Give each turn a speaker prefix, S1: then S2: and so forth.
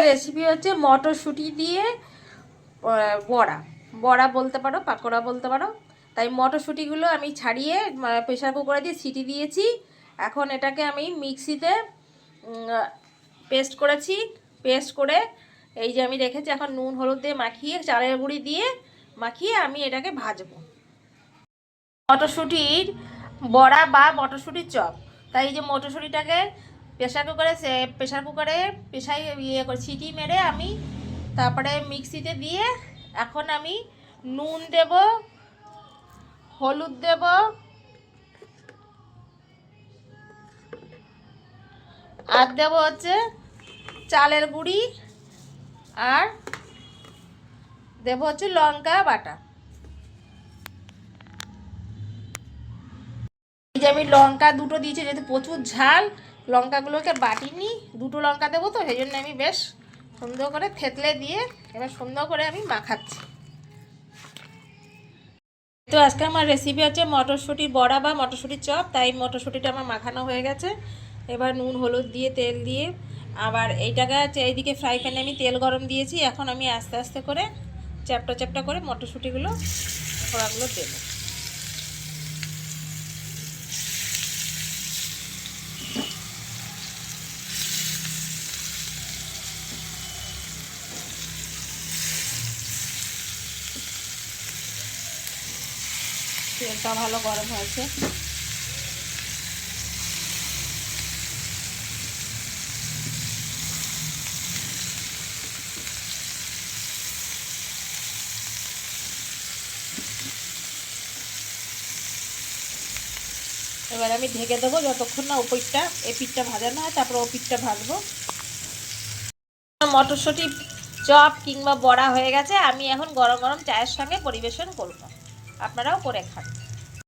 S1: Recipe হচ্ছে মটরশুঁটি দিয়ে বড়া। বড়া বলতে পারো, পাকোড়া বলতে পারো। তাই মটরশুঁটিগুলো আমি ছাড়িয়ে প্রেশার কুকারে দিয়ে সিটি দিয়েছি। এখন এটাকে আমি মিক্সিতে পেস্ট করেছি। পেস্ট করে এই যে আমি রেখেছি, এখন নুন হলুদ দিয়ে মাখিয়ে, চালের গুঁড়ি দিয়ে মাখিয়ে আমি এটাকে ভাজবো। মটরশুঁটির বড়া বা মটরশুঁটির চপ। তাই এই যে মটরশুঁটিটাকে প্রেশার কুকারে করে সিটি মেরে আমি তারপরে মিক্সিতে দিয়ে এখন আমি নুন দেব, হলুদ দেব, আর দেব হচ্ছে চালের গুঁড়ি, আর দেব হচ্ছে লঙ্কা বাটা। এই যে আমি লঙ্কা দুটো দিয়েছি, যেহেতু প্রচুর ঝাল, লঙ্কাগুলোকে বাটিনি, দুটো লঙ্কা দেবো তো সেই জন্য আমি বেশ সুন্দর করে থেতলে দিয়ে এবার সুন্দর করে আমি মাখাচ্ছি। তো আজকে আমার রেসিপি হচ্ছে মটরশুঁটি বড়া বা মটরশুঁটির চপ। তাই মটরশুঁটিটা আমার মাখানো হয়ে গেছে। এবার নুন হলুদ দিয়ে তেল দিয়ে আবার এইটাকে এইদিকে ফ্রাই প্যানে আমি তেল গরম দিয়েছি। এখন আমি আস্তে আস্তে করে চ্যাপটা চ্যাপটা করে মটরশুঁটিগুলো ফোড়াগুলো দেবো। তেলটা ভালো গরম হয়েছে। এবার আমি ঢেকে দেবো যতক্ষণ না এপিঠটা ভাজানো হয়, তারপর ওপিঠটা ভাজবো। মটরশুঁটি চপ কিংবা বড়া হয়ে গেছে। আমি এখন গরম গরম চায়ের সঙ্গে পরিবেশন করব। আপনারাও করে খান।